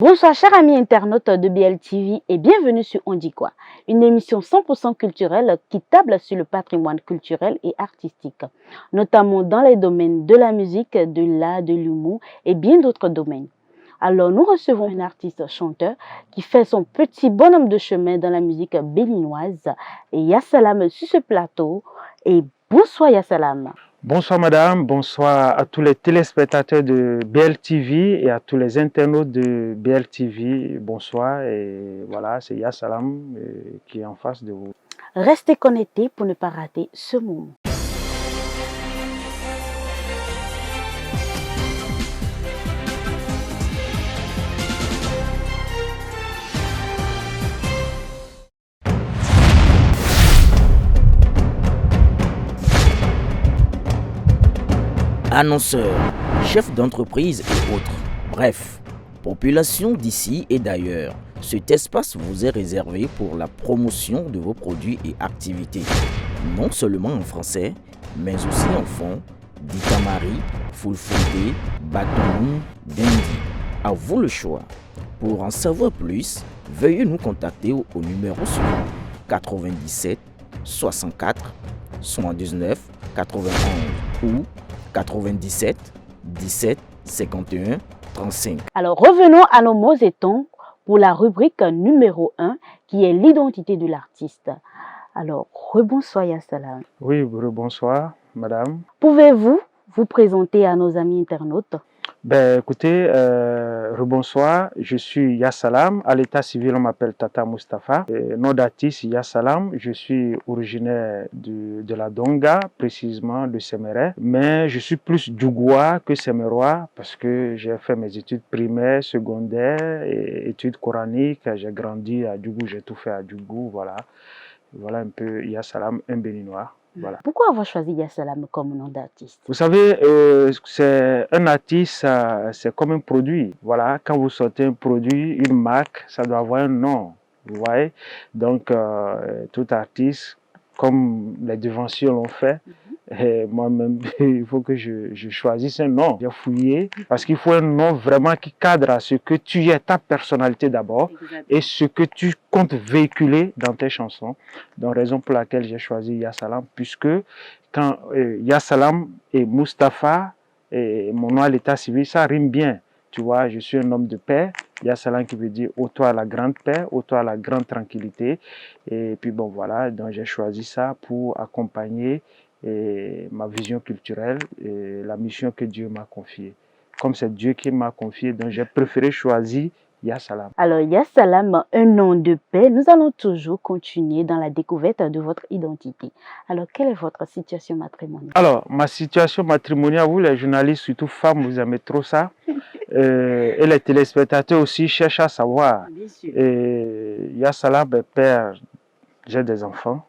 Bonsoir chers amis internautes de BLTV et bienvenue sur On dit quoi, une émission 100% culturelle qui table sur le patrimoine culturel et artistique, notamment dans les domaines de la musique, de l'art, de l'humour et bien d'autres domaines. Alors nous recevons un artiste chanteur qui fait son petit bonhomme de chemin dans la musique béninoise et Yassalam sur ce plateau. Et bonsoir Yassalam. Bonsoir madame, bonsoir à tous les téléspectateurs de BLTV et à tous les internautes de BLTV. Bonsoir et voilà, c'est Yassalam qui est en face de vous. Restez connectés pour ne pas rater ce moment. Annonceurs, chefs d'entreprise et autres. Bref, population d'ici et d'ailleurs, cet espace vous est réservé pour la promotion de vos produits et activités. Non seulement en français, mais aussi en fond, Ditamari, Fulfulde, Batoum, Dendi. À vous le choix. Pour en savoir plus, veuillez nous contacter au numéro suivant 97 64 79 91 ou 97 17 51 35. Alors revenons à nos mots et tons pour la rubrique numéro 1 qui est l'identité de l'artiste. Alors rebonsoir Yassalam. Oui, rebonsoir madame. Pouvez-vous vous présenter à nos amis internautes? Écoutez, rebonsoir, je suis Yassalam, à l'état civil on m'appelle Tata Mustafa, nom d'artiste Yassalam, je suis originaire de la Donga, précisément de Séméré, mais je suis plus Djougoua que Sémérois parce que j'ai fait mes études primaires, secondaires et études coraniques, j'ai grandi à Djougou, j'ai tout fait à Djougou, voilà un peu Yassalam, un béninois. Voilà. Pourquoi avoir choisi Yassalam comme nom d'artiste? Vous savez, c'est un artiste, c'est comme un produit. Voilà, quand vous sortez un produit, une marque, ça doit avoir un nom. Vous voyez? Donc, tout artiste, comme les devanciers l'ont fait, et moi-même, il faut que je choisisse un nom. J'ai fouillé parce qu'il faut un nom vraiment qui cadre à ce que tu es, ta personnalité d'abord, et ce que tu comptes véhiculer dans tes chansons. Donc, raison pour laquelle j'ai choisi Yassalam, puisque quand Yassalam et Mustafa, et mon nom à l'état civil, ça rime bien. Tu vois, je suis un homme de paix. Yassalam qui veut dire ô toi la grande paix, ô toi la grande tranquillité. Et puis bon voilà, donc j'ai choisi ça pour accompagner ma vision culturelle et la mission que Dieu m'a confiée. Comme c'est Dieu qui m'a confié, donc j'ai préféré choisir Yassalam. Alors Yassalam, un nom de paix, nous allons toujours continuer dans la découverte de votre identité. Alors quelle est votre situation matrimoniale? Alors ma situation matrimoniale, vous les journalistes, surtout femmes, vous aimez trop ça. Et les téléspectateurs aussi cherchent à savoir. Et Yassalam, père, j'ai des enfants.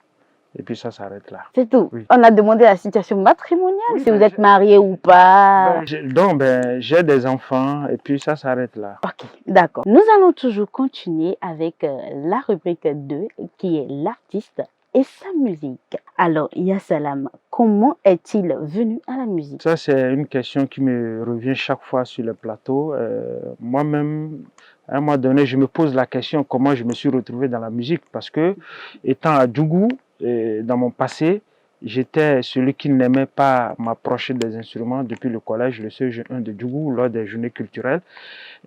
Et puis ça s'arrête là. C'est tout. Oui. On a demandé la situation matrimoniale, oui, si vous êtes marié ou pas. J'ai des enfants et puis ça s'arrête là. Ok, d'accord. Nous allons toujours continuer avec la rubrique 2 qui est l'artiste et sa musique. Alors Yassalam, comment est-il venu à la musique? Ça c'est une question qui me revient chaque fois sur le plateau. Moi-même, à un moment donné, je me pose la question comment je me suis retrouvé dans la musique parce que étant à Djougou, dans mon passé, j'étais celui qui n'aimait pas m'approcher des instruments depuis le collège, le CE1 de Djougou, lors des journées culturelles.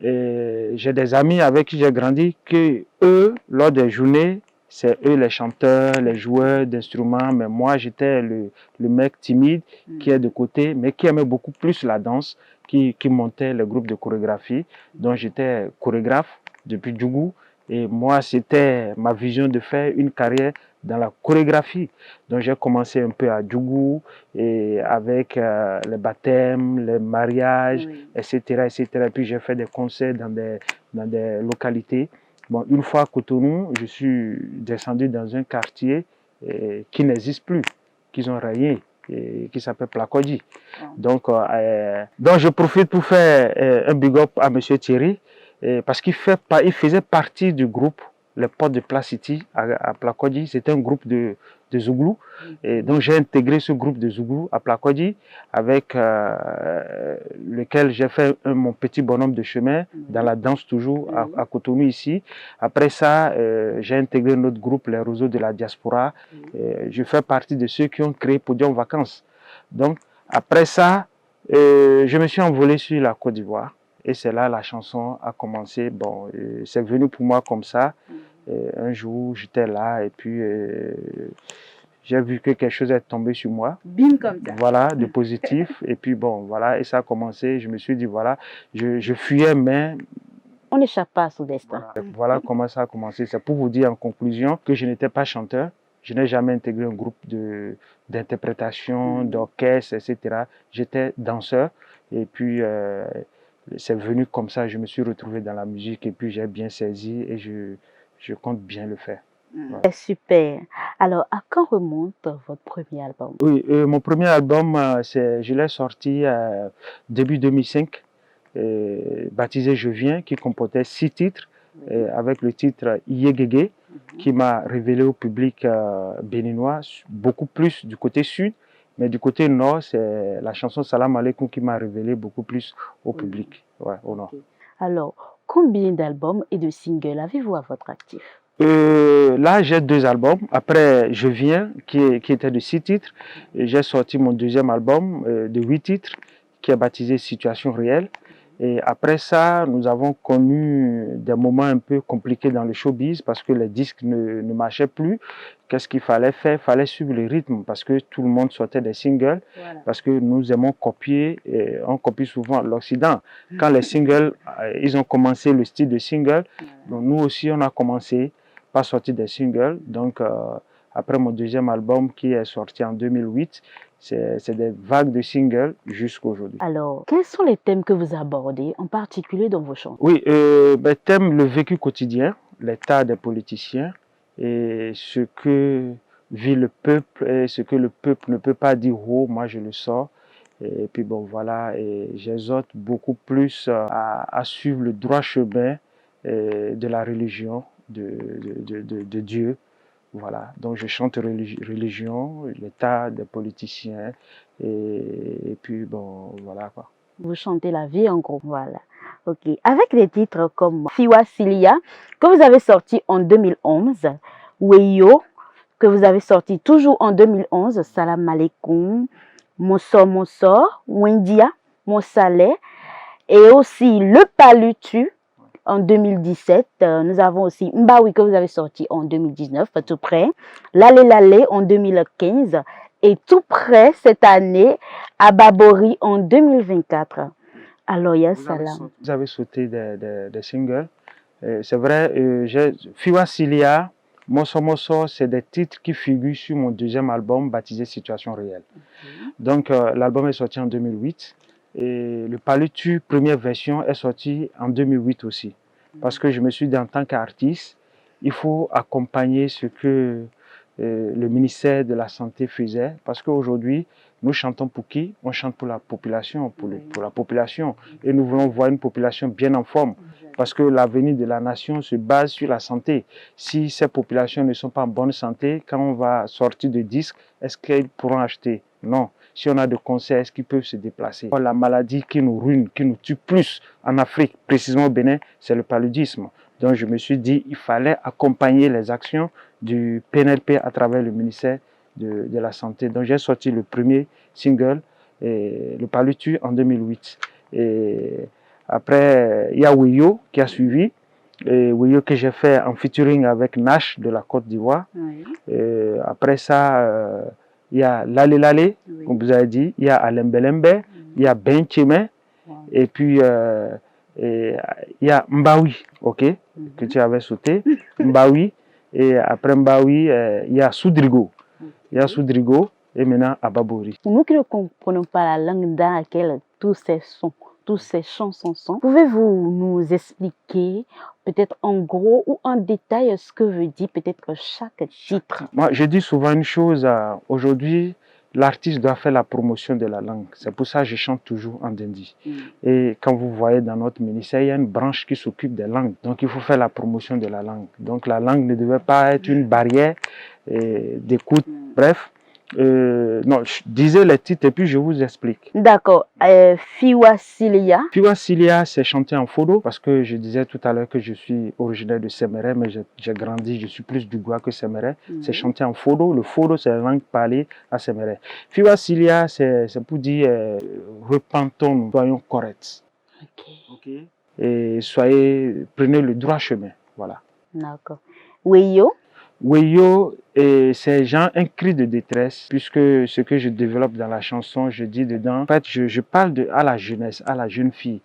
J'ai des amis avec qui j'ai grandi que eux, lors des journées, c'est eux les chanteurs, les joueurs d'instruments, mais moi j'étais le mec timide qui est de côté, mais qui aimait beaucoup plus la danse, qui montait le groupe de chorégraphie. Donc j'étais chorégraphe depuis Djougou et moi c'était ma vision de faire une carrière dans la chorégraphie. Donc j'ai commencé un peu à Djougou et avec les baptêmes, les mariages, etc., etc. Et puis j'ai fait des concerts dans des localités. Bon, une fois à Cotonou, je suis descendu dans un quartier qui n'existe plus, qu'ils ont rayé, qui s'appelle Plakodji. Donc je profite pour faire un big up à M. Thierry, parce qu'il faisait partie du groupe les portes de Place City à Plakodji. C'était un groupe de Zouglou. Et donc j'ai intégré ce groupe de Zouglou à Plakodji avec lequel j'ai fait mon petit bonhomme de chemin dans la danse toujours à Cotonou ici. Après ça, j'ai intégré notre groupe, les Roseaux de la Diaspora. Je fais partie de ceux qui ont créé Podium Vacances. Donc après ça, je me suis envolé sur la Côte d'Ivoire. Et c'est là la chanson a commencé. Bon, c'est venu pour moi comme ça. Un jour, j'étais là et puis j'ai vu que quelque chose est tombé sur moi. Bim comme ça. Voilà, de positif. Et puis bon, voilà, et ça a commencé. Je me suis dit, voilà, je fuyais, mais... On n'échappe pas à son destin. Voilà comment ça a commencé. C'est pour vous dire en conclusion que je n'étais pas chanteur. Je n'ai jamais intégré un groupe d'interprétation, d'orchestre, etc. J'étais danseur. Et puis, c'est venu comme ça. Je me suis retrouvé dans la musique et puis j'ai bien saisi et je compte bien le faire. Ouais. Super. Alors, à quand remonte votre premier album? Oui, mon premier album, je l'ai sorti début 2005, baptisé Je viens, qui comportait 6 titres, avec le titre Yegege, qui m'a révélé au public béninois, beaucoup plus du côté sud, mais du côté nord, c'est la chanson Salam Aleikum qui m'a révélé beaucoup plus au public, ouais, au nord. Alors, combien d'albums et de singles avez-vous à votre actif? Là, j'ai 2 albums. Après, Je viens, qui était de 6 titres. J'ai sorti mon deuxième album de 8 titres, qui est baptisé Situation réelle. Et après ça, nous avons connu des moments un peu compliqués dans le showbiz parce que les disques ne marchaient plus. Qu'est-ce qu'il fallait faire? Il fallait suivre le rythme parce que tout le monde sortait des singles. Voilà. Parce que nous aimons copier, et on copie souvent l'Occident. Quand les singles, ils ont commencé le style de single, donc nous aussi on a commencé par sortir des singles. Donc après mon deuxième album qui est sorti en 2008, c'est des vagues de singles jusqu'à aujourd'hui. Alors, quels sont les thèmes que vous abordez, en particulier dans vos chansons? Oui, thème le vécu quotidien, l'état des politiciens et ce que vit le peuple et ce que le peuple ne peut pas dire haut, moi je le sors. Et puis bon voilà, et j'exhorte beaucoup plus à suivre le droit chemin de la religion, de Dieu. Voilà, donc je chante religion, l'état des politiciens, et puis bon, voilà quoi. Vous chantez la vie en gros, voilà. Ok, avec des titres comme Fiwa Silia, que vous avez sorti en 2011, Weyo, que vous avez sorti toujours en 2011, Salam Aleikum, Mosso, Wendia, Mossaleh, et aussi Le Palutu, en 2017. Nous avons aussi Mbawi que vous avez sorti en 2019, tout près. Lale Lale en 2015 et tout près cette année, Ababori en 2024. Alors, il y a ça là. Vous avez sauté des singles. C'est vrai, Fiwa Silia, Mosso, c'est des titres qui figurent sur mon deuxième album baptisé Situation réelle. Donc, l'album est sorti en 2008. Et le Palutu, première version, est sorti en 2008 aussi. Parce que je me suis dit, en tant qu'artiste, il faut accompagner ce que le ministère de la Santé faisait. Parce qu'aujourd'hui, nous chantons pour qui? On chante pour la population, pour la population. Et nous voulons voir une population bien en forme. Parce que l'avenir de la nation se base sur la santé. Si ces populations ne sont pas en bonne santé, quand on va sortir de disques, est-ce qu'ils pourront acheter? Non. Si on a de concerts, est-ce qu'ils peuvent se déplacer? La maladie qui nous ruine, qui nous tue plus en Afrique, précisément au Bénin, c'est le paludisme. Donc je me suis dit, il fallait accompagner les actions du PNLP à travers le ministère de la Santé. Donc j'ai sorti le premier single, Le Palutu, en 2008. Et après, il y a Weyo qui a suivi. Weyo que j'ai fait en featuring avec Nash de la Côte d'Ivoire. Oui. Après ça, il y a Lale Lale, oui, comme vous avez dit, il y a Alembelembe, il y a Ben Cheme, et puis il y a Mbawi, ok, que tu avais sauté, Mbawi, et après Mbawi, il y a Soudrigo, il y a Soudrigo, et maintenant Ababori. Nous qui ne comprenons pas la langue dans laquelle tous ces sons, tous ces chansons sont, pouvez-vous nous expliquer peut-être en gros ou en détail ce que veut dire peut-être chaque titre? Moi, je dis souvent une chose, aujourd'hui, l'artiste doit faire la promotion de la langue. C'est pour ça que je chante toujours en dindi. Et quand vous voyez dans notre ministère, il y a une branche qui s'occupe des langues. Donc il faut faire la promotion de la langue. Donc la langue ne devait pas être une barrière d'écoute. Bref, non, je disais les titres et puis je vous explique. D'accord. Fiwa Silia. Fiwa Silia, c'est chanté en Fodo parce que je disais tout à l'heure que je suis originaire de Séméré, mais j'ai grandi, je suis plus du Goua que Séméré. C'est chanté en Fodo. Le Fodo, c'est la langue parlée à Séméré. Fiwa Silia, c'est pour dire repentons, soyons corrects. Okay. Et prenez le droit chemin. Voilà. D'accord. Weyo. Weyo, c'est genre un cri de détresse, puisque ce que je développe dans la chanson, je dis dedans, en fait, je parle à la jeunesse, à la jeune fille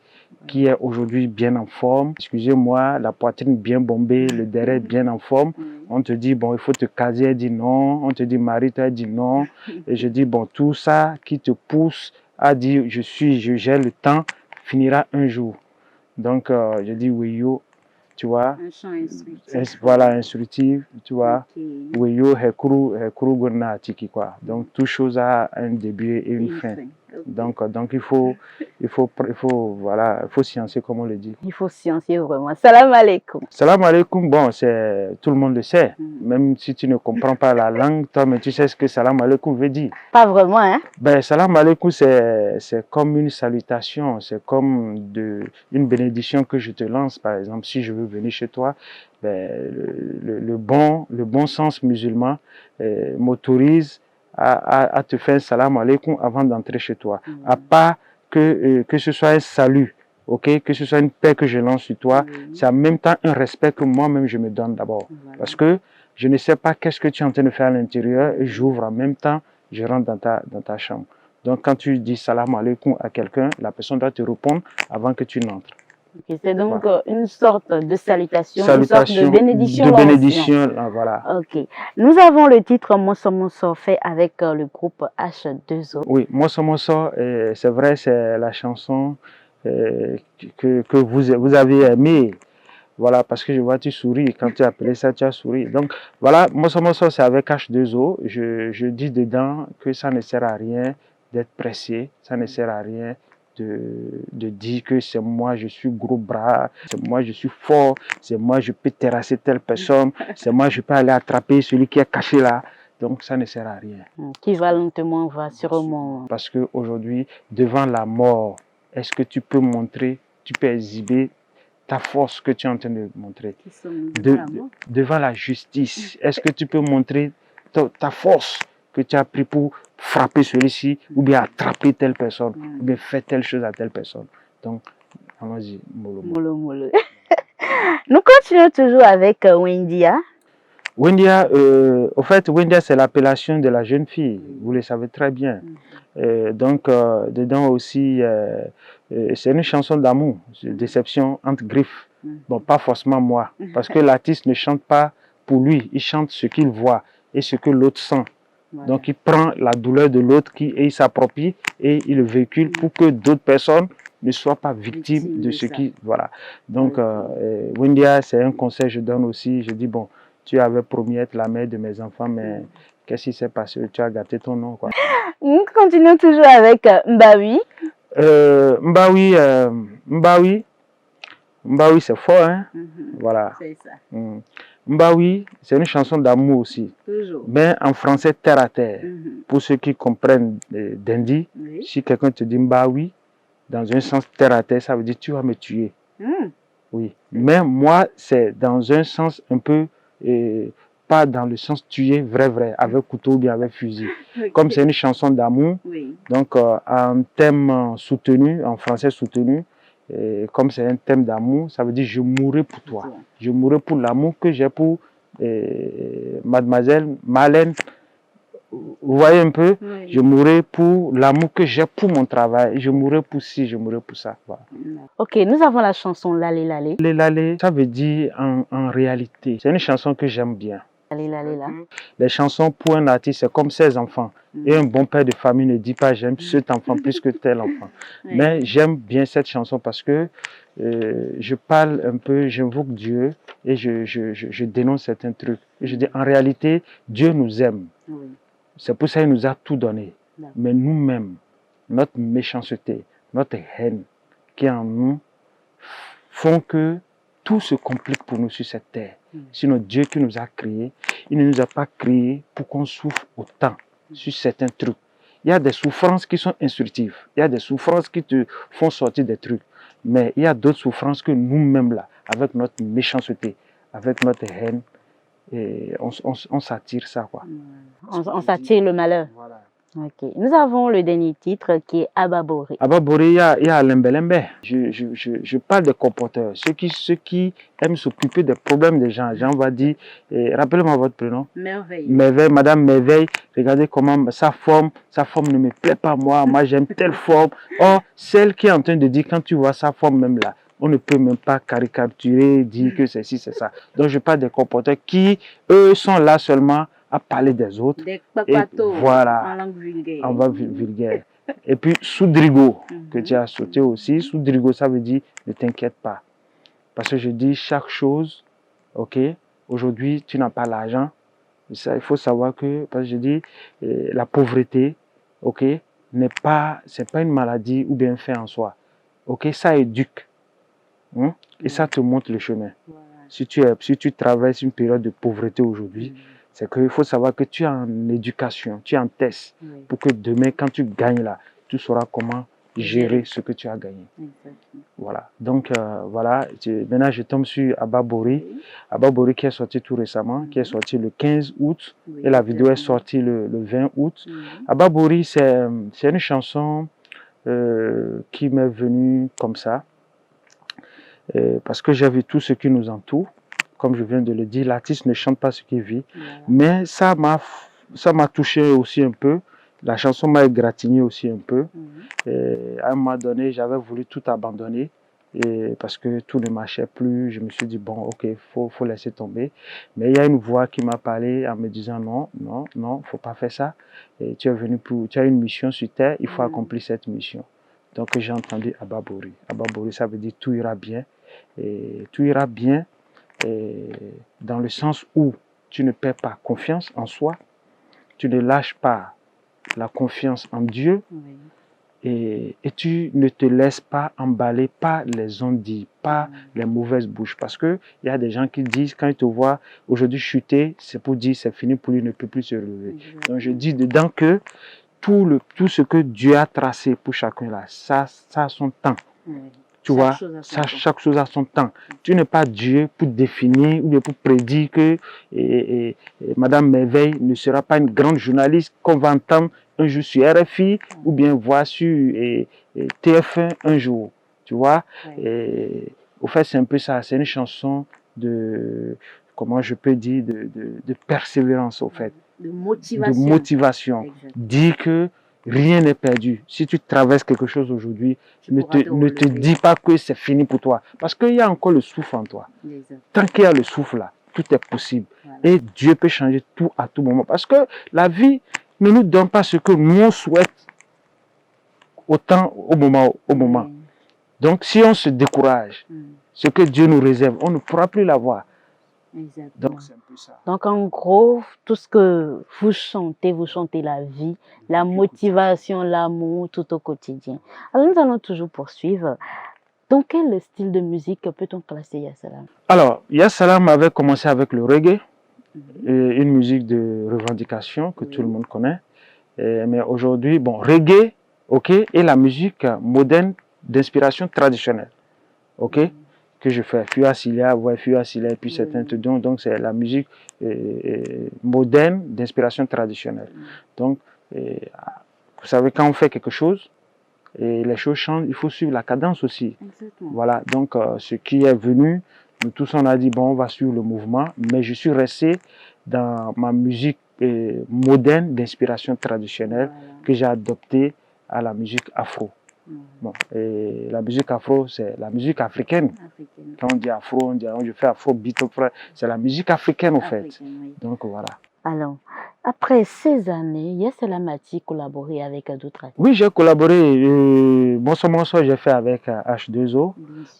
qui est aujourd'hui bien en forme. Excusez-moi, la poitrine bien bombée, le derrière bien en forme. On te dit, bon, il faut te caser, elle dit non. On te dit, marie-toi, elle dit non. Et je dis, bon, tout ça qui te pousse à dire, je gère le temps, finira un jour. Donc, je dis, Weyo. Tu vois, un chant instructif. Voilà, instructif, tu vois. Weyo, hekuru gona tiki quoi. Donc, toute chose a un début et une fin. Okay. Donc il faut sciencer, comme on le dit. Il faut sciencer vraiment. Salam alaikum. Salam alaikum, bon, tout le monde le sait. Même si tu ne comprends pas la langue, toi, mais tu sais ce que salam alaikum veut dire. Pas vraiment, hein? Ben, salam alaikum, c'est comme une salutation, c'est comme une bénédiction que je te lance, par exemple. Si je veux venir chez toi, ben, le bon sens musulman m'autorise à te faire salam alaikum avant d'entrer chez toi. À part que ce soit un salut, okay? Que ce soit une paix que je lance sur toi, c'est en même temps un respect que moi-même je me donne d'abord. Parce que je ne sais pas qu'est-ce que tu es en train de faire à l'intérieur et j'ouvre en même temps, je rentre dans ta chambre. Donc quand tu dis salam alaikum à quelqu'un, la personne doit te répondre avant que tu n'entres. Okay, c'est donc une sorte de salutation, une sorte de bénédiction. De bénédiction, voilà. Ok. Nous avons le titre Mosso Mosso fait avec le groupe H2O. Oui, Mosso Mosso, c'est vrai, c'est la chanson que vous avez aimée. Voilà, parce que je vois tu souris. Quand tu as appelé ça, tu as souri. Donc voilà, Mosso Mosso, c'est avec H2O. Je dis dedans que ça ne sert à rien d'être pressé, ça ne sert à rien de dire que c'est moi, je suis gros bras, c'est moi, je suis fort, c'est moi, je peux terrasser telle personne, c'est moi, je peux aller attraper celui qui est caché là. Donc, ça ne sert à rien. Qui va lentement, va sûrement. Parce qu'aujourd'hui, devant la mort, est-ce que tu peux montrer, tu peux exhiber ta force que tu es en train de montrer devant la justice? Est-ce que tu peux montrer ta force que tu as pris pour frapper celui-ci, ou bien attraper telle personne, ou bien faire telle chose à telle personne? Donc, allons-y, mollo. Mollo, mollo. Nous continuons toujours avec Wendia. Wendia, au fait, Wendia, c'est l'appellation de la jeune fille, vous le savez très bien. Donc, dedans aussi, c'est une chanson d'amour, déception entre griffes. Bon, pas forcément moi, parce que l'artiste ne chante pas pour lui, il chante ce qu'il voit et ce que l'autre sent. Voilà. Donc, il prend la douleur de l'autre et il s'approprie et il le véhicule pour que d'autres personnes ne soient pas victimes de ce qui... Voilà. Donc, Wendia, c'est un conseil que je donne aussi. Je dis, bon, tu avais promis être la mère de mes enfants, mais qu'est-ce qui s'est passé? Tu as gâté ton nom, quoi. Nous continuons toujours avec Mbawi. Mbawi, c'est fort, hein? Voilà. C'est ça. Mbawi, c'est une chanson d'amour aussi. Toujours. Mais en français, terre à terre. Pour ceux qui comprennent d'Indi, si quelqu'un te dit Mbawi, dans un sens terre à terre, ça veut dire tu vas me tuer. Oui. Mais moi, c'est dans un sens un peu, pas dans le sens tuer, vrai, avec couteau ou bien avec fusil. Comme c'est une chanson d'amour, donc en thème soutenu, en français soutenu, comme c'est un thème d'amour, ça veut dire je mourrai pour toi. Je mourrai pour l'amour que j'ai pour mademoiselle Marlène. Vous voyez un peu, je mourrai pour l'amour que j'ai pour mon travail. Je mourrai pour ci, je mourrai pour ça. Voilà. Ok, nous avons la chanson Lalé Lalé. Lalé Lalé, ça veut dire en réalité, c'est une chanson que j'aime bien. Lalé Lalé là. Les chansons pour un artiste, c'est comme ses enfants. Et un bon père de famille ne dit pas j'aime cet enfant plus que tel enfant. Mais j'aime bien cette chanson parce que je parle un peu, j'invoque Dieu et je dénonce certains trucs. Et je dis en réalité, Dieu nous aime. C'est pour ça qu'il nous a tout donné. D'accord. Mais nous-mêmes, notre méchanceté, notre haine qui est en nous, font que tout se complique pour nous sur cette terre. Sinon, Dieu qui nous a créés, il ne nous a pas créés pour qu'on souffre autant sur certains trucs. Il y a des souffrances qui sont instructives. Il y a des souffrances qui te font sortir des trucs. Mais il y a d'autres souffrances que nous-mêmes, là, avec notre méchanceté, avec notre haine, et on s'attire ça, quoi. On s'attire le malheur. Voilà. Ok. Nous avons le dernier titre qui est Ababori. Ababori, il y a Lembe. Je parle des comporteurs, ceux qui aiment s'occuper des problèmes des gens. Jean va dire, rappelez-moi votre prénom. Merveille. Merveille, Madame Merveille, regardez comment sa forme ne me plaît pas moi j'aime telle forme. Or, celle qui est en train de dire, quand tu vois sa forme même là, on ne peut même pas caricaturer, dire que c'est ci, c'est ça. Donc je parle des comporteurs qui, eux, sont là seulement à parler des autres. Des papatos, voilà, en langue vulgaire. En langue vulgaire. Et puis, Soudrigo, que tu as sauté aussi. Soudrigo, ça veut dire ne t'inquiète pas. Parce que je dis chaque chose, ok, aujourd'hui, tu n'as pas l'argent. Il faut savoir que, parce que je dis, la pauvreté, ok, c'est pas une maladie ou bien un fait en soi. Ok, ça éduque. Et ça te montre le chemin. Voilà. Si tu traverses une période de pauvreté aujourd'hui, c'est qu'il faut savoir que tu es en éducation, tu es en test, pour que demain, quand tu gagnes là, tu sauras comment gérer ce que tu as gagné. Exactement. Voilà. Donc, voilà. Maintenant, je tombe sur Ababori. Ababori qui est sorti tout récemment, qui est sorti le 15 août, et la vidéo est sortie le 20 août. Ababori, c'est une chanson qui m'est venue comme ça. Parce que j'ai vu tout ce qui nous entoure, comme je viens de le dire, l'artiste ne chante pas ce qu'il vit, mais ça m'a touché aussi un peu, la chanson m'a égratigné aussi un peu, à un moment donné, j'avais voulu tout abandonner, parce que tout ne marchait plus, je me suis dit, bon, ok, faut laisser tomber, mais il y a une voix qui m'a parlé en me disant, non, faut pas faire ça, et tu as une mission sur terre, il faut accomplir cette mission. Donc j'ai entendu Ababori. Ababori, ça veut dire tout ira bien. Et tout ira bien dans le sens où tu ne perds pas confiance en soi, tu ne lâches pas la confiance en Dieu et tu ne te laisses pas emballer par les ondits, par les mauvaises bouches. Parce qu'il y a des gens qui disent, quand ils te voient aujourd'hui chuter, c'est pour dire c'est fini pour lui, il ne peut plus se relever. Donc je dis dedans que tout ce que Dieu a tracé pour chacun là, ça a son temps. Tu vois, chaque chose a son temps. Tu n'es pas Dieu pour définir ou bien pour prédire que Madame Merveille ne sera pas une grande journaliste qu'on va entendre un jour sur RFI ou bien voir sur TF1 un jour. Tu vois, au fait, c'est un peu ça. C'est une chanson de, comment je peux dire, de persévérance, au fait. De motivation. De motivation. Dire que rien n'est perdu. Si tu traverses quelque chose aujourd'hui, ne te dis pas que c'est fini pour toi. Parce qu'il y a encore le souffle en toi. Exact. Tant qu'il y a le souffle là, tout est possible. Voilà. Et Dieu peut changer tout à tout moment. Parce que la vie ne nous donne pas ce que nous on souhaite au moment. Donc si on se décourage, ce que Dieu nous réserve, on ne pourra plus l'avoir. Exactement. Donc, c'est un peu ça. Donc, en gros, tout ce que vous chantez la vie, la motivation, l'amour, tout au quotidien. Alors, nous allons toujours poursuivre. Dans quel style de musique peut-on classer Yassalam? Alors, Yassalam avait commencé avec le reggae, une musique de revendication que tout le monde connaît. Mais aujourd'hui, bon, reggae, ok, et la musique moderne d'inspiration traditionnelle, ok. Que je fais, Fua Silia, et puis certains te donnent, donc c'est la musique moderne d'inspiration traditionnelle. Donc, vous savez, quand on fait quelque chose, et les choses changent, il faut suivre la cadence aussi. Exactement. Voilà, donc ce qui est venu, nous tous on a dit, bon, on va suivre le mouvement, mais je suis resté dans ma musique moderne d'inspiration traditionnelle que j'ai adoptée à la musique afro. Bon, et la musique afro, c'est la musique africaine. Quand on dit afro, on dit je fais afro beat, c'est la musique africaine au fait. Oui. Donc voilà. Alors, après ces années, Yassalam a-t-il collaboré avec d'autres artistes? Oui, j'ai collaboré. Bonsoir, j'ai fait avec H2O,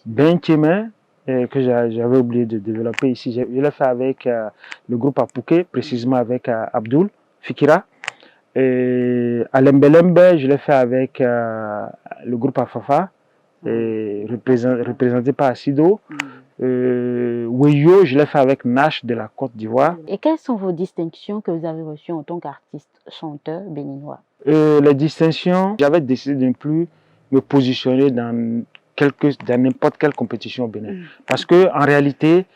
Ben Tcheme, que j'avais oublié de développer ici. Je l'ai fait avec le groupe Apouké, précisément avec Abdul Fikira. À Lembe, je l'ai fait avec le groupe Afafa, représenté par Asido. Weyo, je l'ai fait avec Nash de la Côte d'Ivoire. Et quelles sont vos distinctions que vous avez reçues en tant qu'artiste chanteur béninois? Les distinctions, j'avais décidé de ne plus me positionner dans n'importe quelle compétition au Bénin. Parce que en réalité,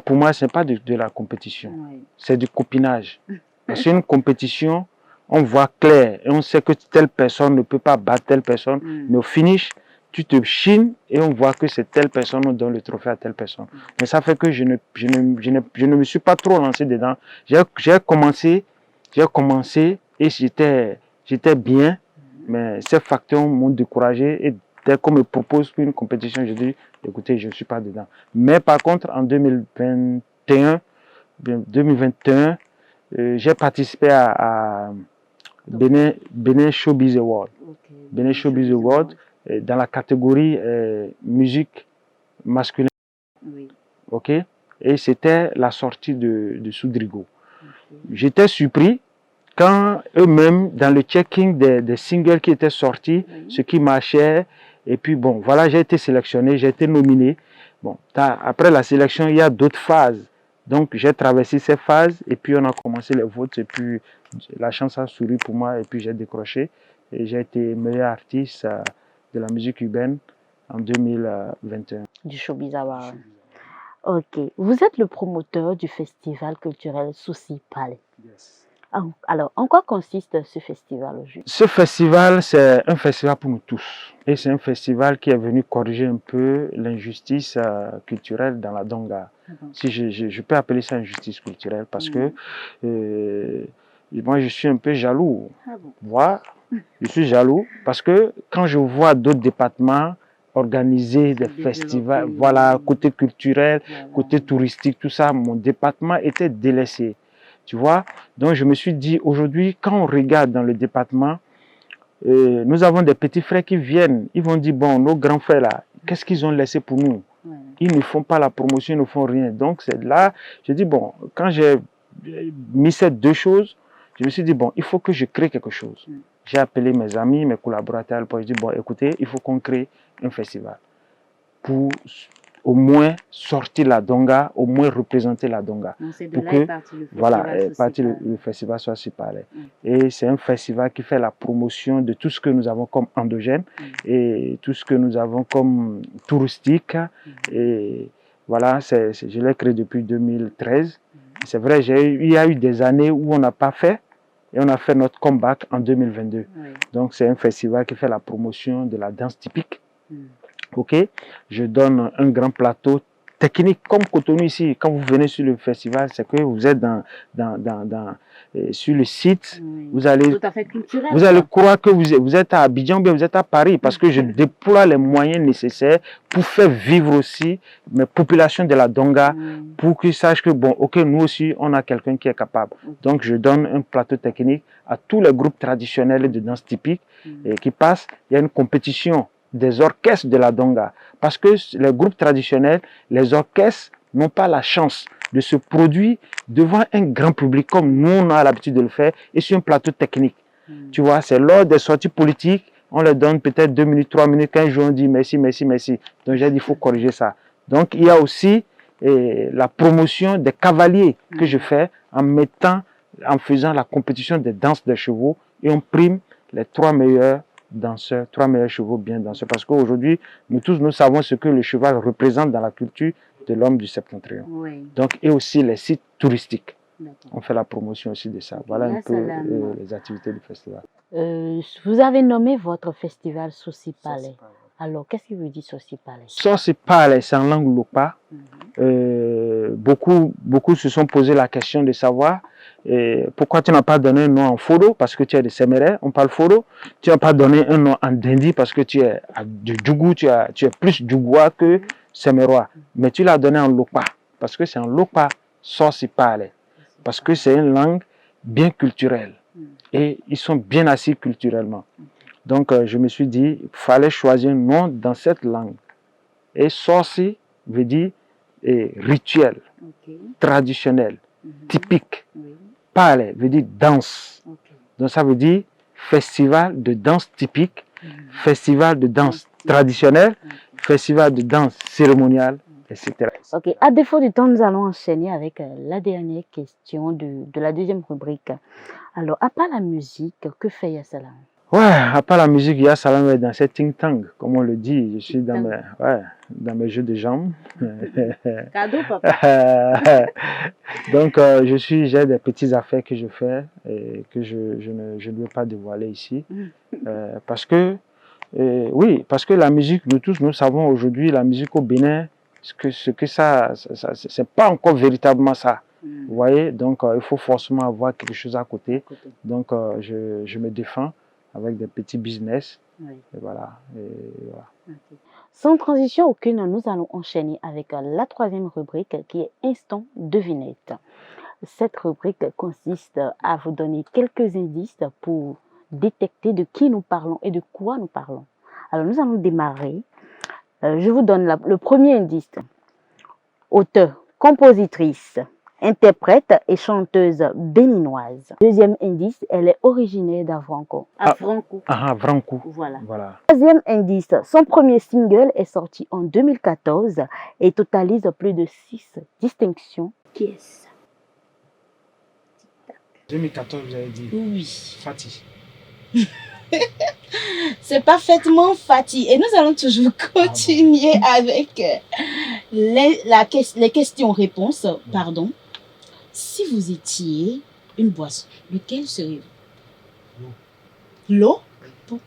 pour moi, ce n'est pas de la compétition, c'est du copinage. Parce qu'une compétition, on voit clair et on sait que telle personne ne peut pas battre telle personne, mais au finish, tu te chines et on voit que c'est telle personne, on donne le trophée à telle personne. Mais ça fait que je ne me suis pas trop lancé dedans. J'ai commencé et j'étais bien, mais ces facteurs m'ont découragé et dès qu'on me propose une compétition, je dis, écoutez, je ne suis pas dedans. Mais par contre, en 2021, j'ai participé à Benin Showbiz Award. Benin Showbiz Award dans la catégorie musique masculine. Ok? Et c'était la sortie de Soudrigo. J'étais surpris quand eux-mêmes, dans le checking des singles qui étaient sortis, ce qui marchait, et puis bon, voilà, j'ai été sélectionné, j'ai été nominé. Bon, après la sélection, il y a d'autres phases. Donc, j'ai traversé ces phases, et puis on a commencé les votes, et puis la chance a souri pour moi, et puis j'ai décroché. Et j'ai été meilleur artiste de la musique urbaine en 2021. Du Showbiz Award. Ok. Vous êtes le promoteur du festival culturel Souci Palais. Yes. Alors, en quoi consiste ce festival aujourd'hui? Ce festival, c'est un festival pour nous tous. Et c'est un festival qui est venu corriger un peu l'injustice culturelle dans la Donga. Si je peux appeler ça injustice culturelle parce que moi, je suis un peu jaloux. Voilà. Je suis jaloux parce que quand je vois d'autres départements organiser des festivals, voilà, côté culturel, côté touristique, tout ça, mon département était délaissé. Tu vois, donc je me suis dit aujourd'hui, quand on regarde dans le département, nous avons des petits frères qui viennent, ils vont dire, bon, nos grands frères là, qu'est-ce qu'ils ont laissé pour nous? Ils ne font pas la promotion, ils ne font rien. Donc c'est là, je dis, bon, quand j'ai mis ces deux choses, je me suis dit, bon, il faut que je crée quelque chose. J'ai appelé mes amis, mes collaborateurs, pour dire, bon, écoutez, il faut qu'on crée un festival pour au moins sortir la Donga, au moins représenter la Donga. Pour que le festival soit si palais. Et c'est un festival qui fait la promotion de tout ce que nous avons comme endogène et tout ce que nous avons comme touristique. Et voilà, je l'ai créé depuis 2013. C'est vrai, il y a eu des années où on n'a pas fait et on a fait notre comeback en 2022. Donc c'est un festival qui fait la promotion de la danse typique. Ok, je donne un grand plateau technique comme Cotonou ici. Quand vous venez sur le festival, c'est que vous êtes sur le site. Vous allez, tout à fait culturel, vous allez croire que vous êtes à Abidjan ou bien vous êtes à Paris parce que je déploie les moyens nécessaires pour faire vivre aussi mes populations de la Donga pour qu'ils sachent que, bon, ok, nous aussi, on a quelqu'un qui est capable. Donc, je donne un plateau technique à tous les groupes traditionnels de danse typique et qui passent. Il y a une compétition des orchestres de la Donga. Parce que les groupes traditionnels, les orchestres n'ont pas la chance de se produire devant un grand public comme nous, on a l'habitude de le faire et sur un plateau technique. Tu vois, c'est lors des sorties politiques, on leur donne peut-être 2 minutes, 3 minutes, 15 jours, on dit merci, merci, merci. Donc j'ai dit, il faut corriger ça. Donc il y a aussi la promotion des cavaliers que je fais en faisant la compétition des danses des chevaux et on prime les 3 meilleurs danseurs, 3 meilleurs chevaux bien danseurs. Parce qu'aujourd'hui, nous tous, nous savons ce que le cheval représente dans la culture de l'homme du septentrion. Donc, et aussi les sites touristiques. On fait la promotion aussi de ça. Voilà un peu les activités du festival. Vous avez nommé votre festival Souci Palais. Alors, qu'est-ce qui veut dire Souci Palais? Souci Palais, c'est en langue lopa. Beaucoup se sont posé la question de savoir pourquoi tu n'as pas donné un nom en Foro parce que tu es de Séméré, on parle Foro. Tu n'as pas donné un nom en Dindi parce que tu es de Djougou, tu es plus Djougois que Sémérois. Mais tu l'as donné en Lopa parce que c'est en Lopa, Souci Palais. Parce que c'est une langue bien culturelle et ils sont bien assis culturellement. Donc je me suis dit, il fallait choisir un nom dans cette langue. Et Souci veut dire rituel, traditionnel, typique. Palais veut dire danse. Donc ça veut dire festival de danse typique, festival de danse traditionnelle, festival de danse cérémoniale, etc. Ok, à défaut du temps, nous allons enchaîner avec la dernière question de la deuxième rubrique. Alors, à part la musique, que fait Yassalam? Ouais, à part la musique, Yassalam est dans cette ting tang, comme on le dit. Je suis dans mes jeux de jambes. Cadeau, papa. Donc, j'ai des petites affaires que je fais et que je ne veux pas dévoiler ici. Parce que la musique, nous tous, nous savons aujourd'hui, la musique au Bénin, ce que ça c'est pas encore véritablement ça. Vous voyez, donc il faut forcément avoir quelque chose à côté. Donc, je me défends avec des petits business. Oui. Et voilà. Okay. Sans transition aucune, nous allons enchaîner avec la troisième rubrique qui est Instant Devinette. Cette rubrique consiste à vous donner quelques indices pour détecter de qui nous parlons et de quoi nous parlons. Alors, nous allons démarrer. Je vous donne le premier indice. Auteur, compositrice, interprète et chanteuse béninoise. Deuxième indice, elle est originaire d'Avranco. Avranco. Voilà. Troisième indice, son premier single est sorti en 2014 et totalise plus de 6 distinctions. Qui est-ce? 2014, vous avez dit? Oui. Fati. C'est parfaitement Fati. Et nous allons toujours continuer avec les questions-réponses. Pardon. Si vous étiez une boisson, lequel seriez-vous? L'eau? Pourquoi?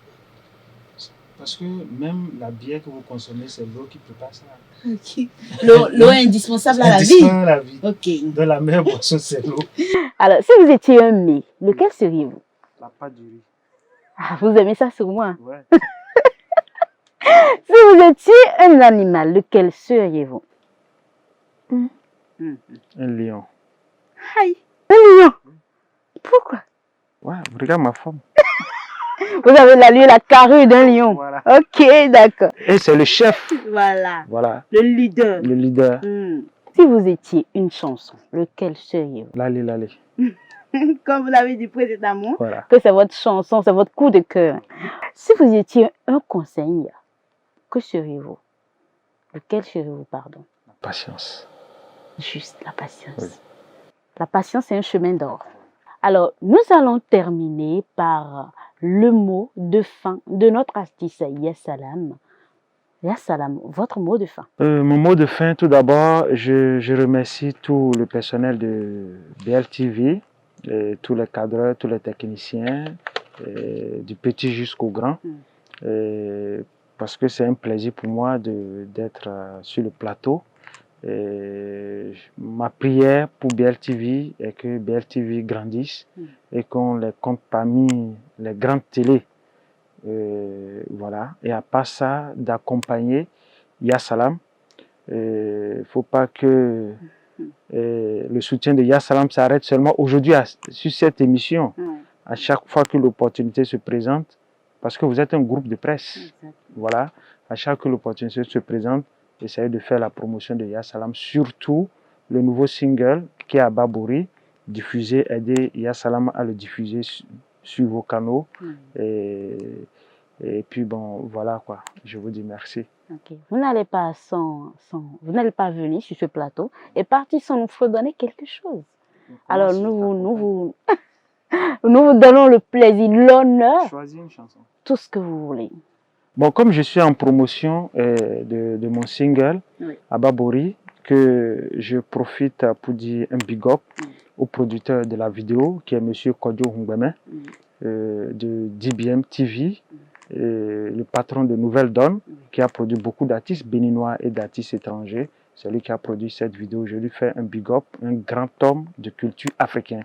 Parce que même la bière que vous consommez, c'est l'eau qui prépare ça. Okay. L'eau est indispensable à la vie. À la vie. Okay. Donc la meilleure boisson, c'est l'eau. Alors, si vous étiez un mets, lequel seriez-vous? La pâte du riz. Ah, vous aimez ça sur moi? Ouais. Si vous étiez un animal, lequel seriez-vous? Un lion. Aïe, un lion. Pourquoi? Ouais, regarde ma forme. Vous avez l'allure, la carrure d'un lion. Voilà. Ok, d'accord. Et c'est le chef. Voilà. Voilà. Le leader. Le leader. Si vous étiez une chanson, lequel seriez-vous? Lali, lali. Comme vous l'avez dit précédemment, voilà. Que c'est votre chanson, c'est votre coup de cœur. Si vous étiez un conseil, que seriez-vous? Lequel seriez-vous, pardon? La patience. Juste la patience. Oui. La patience est un chemin d'or. Alors, nous allons terminer par le mot de fin de notre artiste Yassalam. Yassalam, votre mot de fin? Mon mot de fin, tout d'abord, je remercie tout le personnel de BLTV, tous les cadreurs, tous les techniciens, du petit jusqu'au grand, parce que c'est un plaisir pour moi d'être sur le plateau. Ma prière pour BLTV est que BLTV grandisse et qu'on les compte parmi les grandes télés. Voilà. Et à part ça, d'accompagner Yassalam. Il ne faut pas que le soutien de Yassalam s'arrête seulement aujourd'hui sur cette émission. À chaque fois que l'opportunité se présente, parce que vous êtes un groupe de presse. Voilà. À chaque fois que l'opportunité se présente, essayez de faire la promotion de Yassalam, surtout le nouveau single qui est à Babouri, diffuser, aider Yassalam à le diffuser sur vos canaux. Et puis bon, voilà quoi, je vous dis merci. Okay. Vous n'allez pas venir sur ce plateau et partir sans nous fredonner quelque chose. Alors nous vous donnons le plaisir, l'honneur. Choisis une chanson. Tout ce que vous voulez. Bon, comme je suis en promotion de mon single à Babouri, que je profite pour dire un big up au producteur de la vidéo, qui est M. Kodjo Hungbeme, de DBM TV, le patron de Nouvelle Donne, qui a produit beaucoup d'artistes béninois et d'artistes étrangers. C'est lui qui a produit cette vidéo. Je lui fais un big up, un grand homme de culture africain.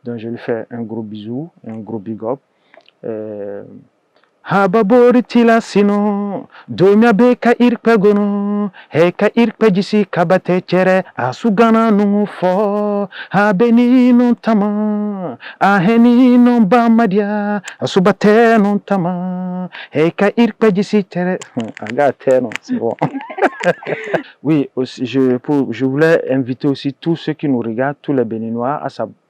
Donc je lui fais un gros bisou, un gros big up. Hababori tila sino domia be ka irpe gono he ka irpe jisi kabate chere asugana nungu fo habeni non tama aheni non bamadia asubate non tama he ka irpe jisi chere agate non c'est bon. Oui, aussi, je voulais inviter aussi tous ceux qui nous regardent, tous les Béninois,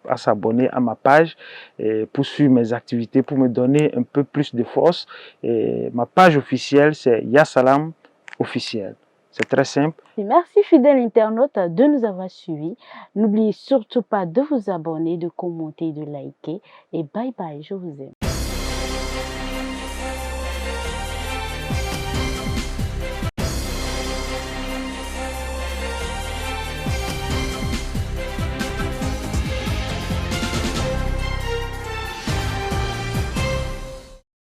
à s'abonner à ma page et pour suivre mes activités, pour me donner un peu plus de force. Et ma page officielle, c'est Yasalam officiel. C'est très simple. Merci fidèles internautes de nous avoir suivis. N'oubliez surtout pas de vous abonner, de commenter, de liker. Et bye bye, je vous aime.